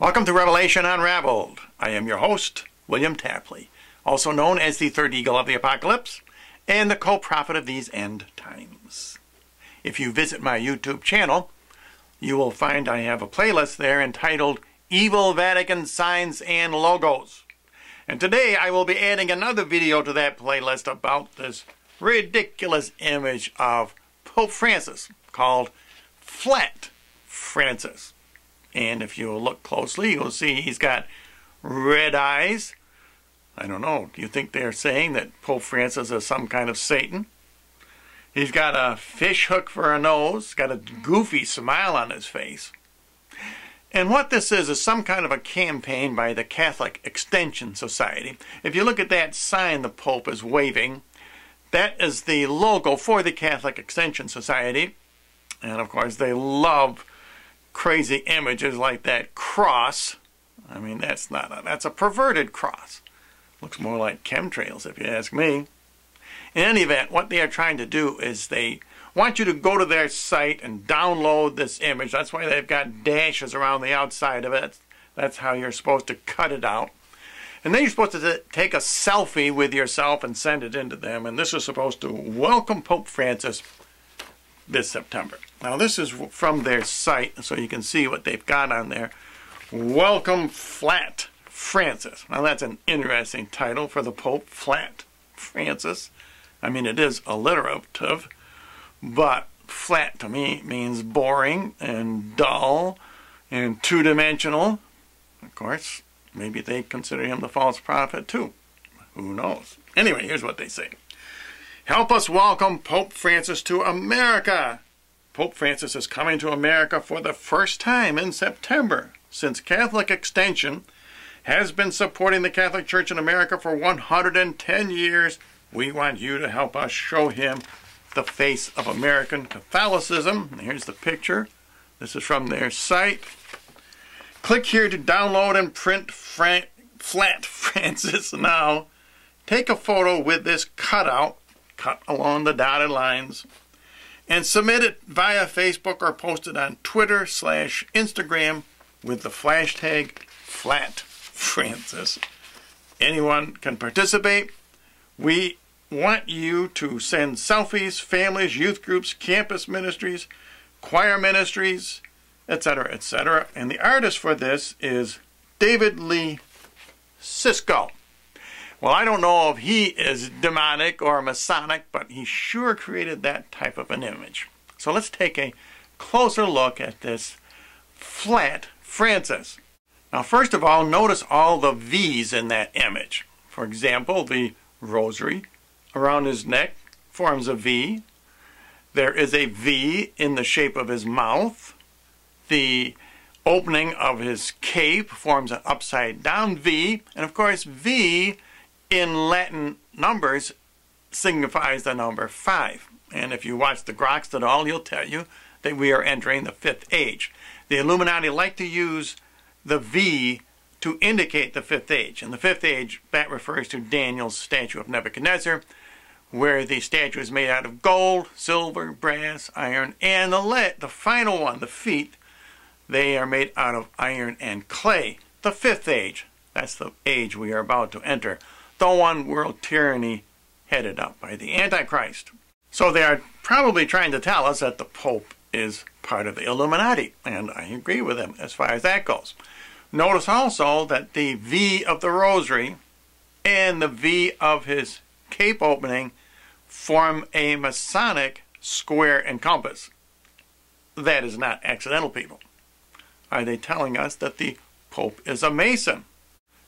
Welcome to Revelation Unraveled. I am your host, William Tapley, also known as the Third Eagle of the Apocalypse and the co-prophet of these end times. If you visit my YouTube channel, you will find I have a playlist there entitled Evil Vatican Signs and Logos. And today I will be adding another video to that playlist about this ridiculous image of Pope Francis called Flat Francis. And if you look closely, you'll see he's got red eyes. I don't know, do you think they're saying that Pope Francis is some kind of Satan? He's got a fish hook for a nose, got a goofy smile on his face. And what this is some kind of a campaign by the Catholic Extension Society. If you look at that sign the Pope is waving, that is the logo for the Catholic Extension Society. And of course they love crazy images like that cross. I mean, that's a perverted cross. Looks more like chemtrails if you ask me. In any event, what they are trying to do is they want you to go to their site and download this image. That's why they've got dashes around the outside of it. That's how you're supposed to cut it out. And then you're supposed to take a selfie with yourself and send it in to them. And this is supposed to welcome Pope Francis this September. Now this is from their site, so you can see what they've got on there. Welcome Flat Francis. Now that's an interesting title for the Pope, Flat Francis. I mean, it is alliterative, but flat to me means boring and dull and two-dimensional. Of course, maybe they consider him the false prophet too. Who knows? Anyway, here's what they say. Help us welcome Pope Francis to America. Pope Francis is coming to America for the first time in September, since Catholic Extension has been supporting the Catholic Church in America for 110 years. We want you to help us show him the face of American Catholicism. And here's the picture. This is from their site. Click here to download and print Flat Francis now. Take a photo with this cutout, cut along the dotted lines, and submit it via Facebook or post it on Twitter/Instagram with the hashtag Flat Francis. Anyone can participate. We want you to send selfies, families, youth groups, campus ministries, choir ministries, etc., etc. And the artist for this is David Lee Cisco. Well, I don't know if he is demonic or Masonic, but he sure created that type of an image. So let's take a closer look at this Flat Francis. Now, first of all, notice all the V's in that image. For example, the rosary around his neck forms a V. There is a V in the shape of his mouth. The opening of his cape forms an upside-down V. And of course, V in Latin numbers signifies the number 5. And if you watch the Groks at all, he'll tell you that we are entering the 5th age. The Illuminati like to use the V to indicate the 5th age. And the 5th age, that refers to Daniel's statue of Nebuchadnezzar, where the statue is made out of gold, silver, brass, iron, and the final one, the feet, they are made out of iron and clay. The 5th age, that's the age we are about to enter. The one world tyranny headed up by the Antichrist. So they are probably trying to tell us that the Pope is part of the Illuminati, and I agree with them as far as that goes. Notice also that the V of the rosary and the V of his cape opening form a Masonic Square and Compass. That is not accidental, people. Are they telling us that the Pope is a Mason?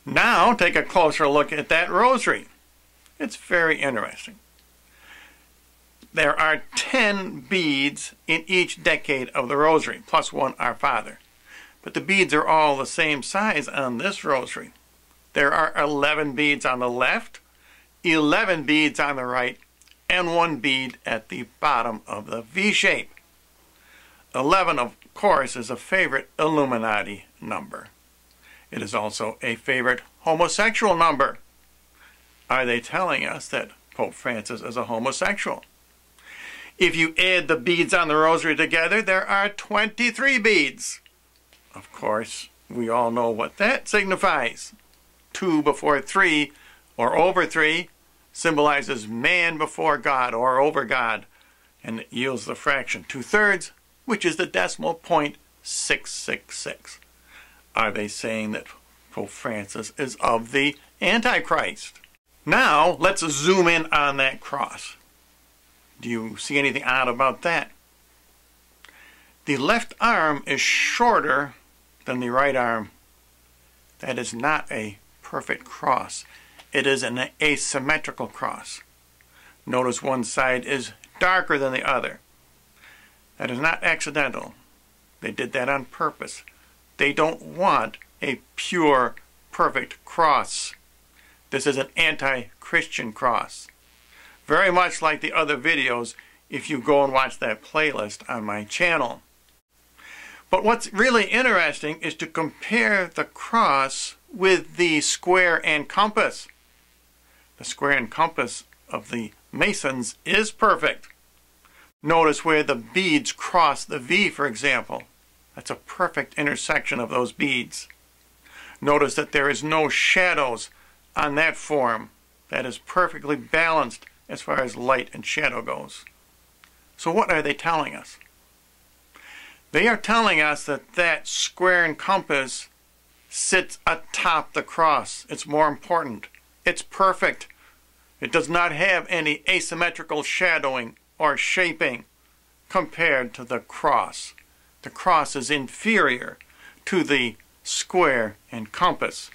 Now take a closer look at that rosary. It's very interesting. There are 10 beads in each decade of the rosary, plus one Our Father. But the beads are all the same size on this rosary. There are 11 beads on the left, 11 beads on the right, and 1 bead at the bottom of the V shape. 11, of course, is a favorite Illuminati number. It is also a favorite homosexual number. Are they telling us that Pope Francis is a homosexual? If you add the beads on the rosary together, there are 23 beads. Of course, We all know what that signifies. 2 before 3 or over 3 symbolizes man before God or over God, and it yields the fraction 2/3, which is the decimal point 666. Are they saying that Pope Francis is of the Antichrist? Now, let's zoom in on that cross. Do you see anything odd about that? The left arm is shorter than the right arm. That is not a perfect cross. It is an asymmetrical cross. Notice one side is darker than the other. That is not accidental. They did that on purpose. They don't want a pure, perfect cross. This is an anti-Christian cross. Very much like the other videos if you go and watch that playlist on my channel. But what's really interesting is to compare the cross with the square and compass. The square and compass of the Masons is perfect. Notice where the beads cross the V, for example. That's a perfect intersection of those beads. Notice that there is no shadows on that form. That is perfectly balanced as far as light and shadow goes. So what are they telling us? They are telling us that that square and compass sits atop the cross. It's more important. It's perfect. It does not have any asymmetrical shadowing or shaping compared to the cross. The cross is inferior to the square and compass.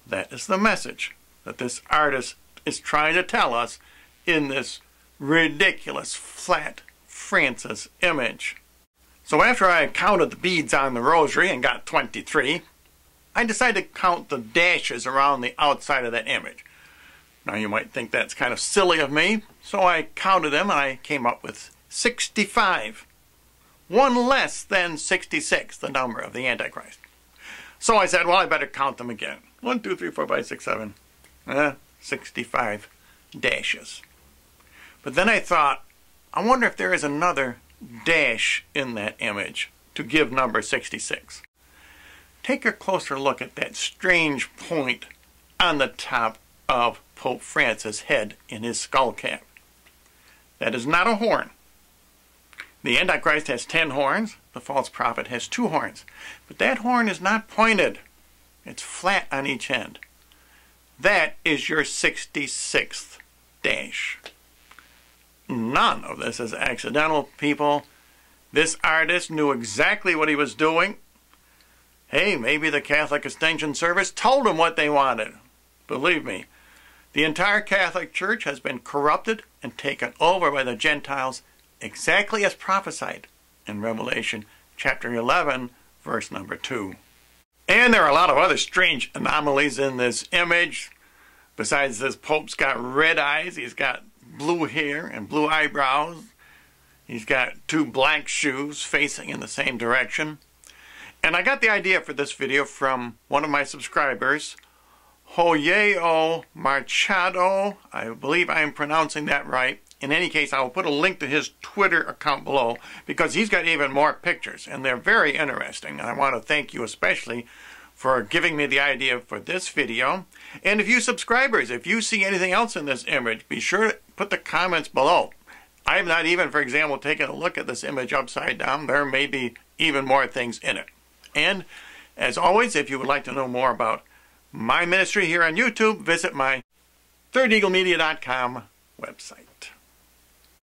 That is the message that this artist is trying to tell us in this ridiculous flat Francis image. So after I counted the beads on the rosary and got 23, I decided to count the dashes around the outside of that image. Now you might think that's kind of silly of me, so I counted them and I came up with 65. One less than 66, the number of the Antichrist. So I said, well, I better count them again. 1, 2, 3, 4, 5, 6, 7. 65 dashes. But then I thought, I wonder if there is another dash in that image to give number 66. Take a closer look at that strange point on the top of Pope Francis' head in his skull cap. That is not a horn. The Antichrist has 10 horns. The false prophet has 2 horns. But that horn is not pointed. It's flat on each end. That is your 66th dash. None of this is accidental, people. This artist knew exactly what he was doing. Hey, maybe the Catholic Extension Service told him what they wanted. Believe me, the entire Catholic Church has been corrupted and taken over by the Gentiles exactly as prophesied in Revelation chapter 11, verse number 2. And there are a lot of other strange anomalies in this image. Besides this Pope's got red eyes, he's got blue hair and blue eyebrows. He's got 2 black shoes facing in the same direction. And I got the idea for this video from one of my subscribers, Joyeo Machado. I believe I am pronouncing that right. In any case, I will put a link to his Twitter account below because he's got even more pictures and they're very interesting. And I want to thank you especially for giving me the idea for this video. And if you subscribers, if you see anything else in this image, be sure to put the comments below. I have not even, for example, taken a look at this image upside down. There may be even more things in it. And as always, if you would like to know more about my ministry here on YouTube, visit my thirdeaglemedia.com website.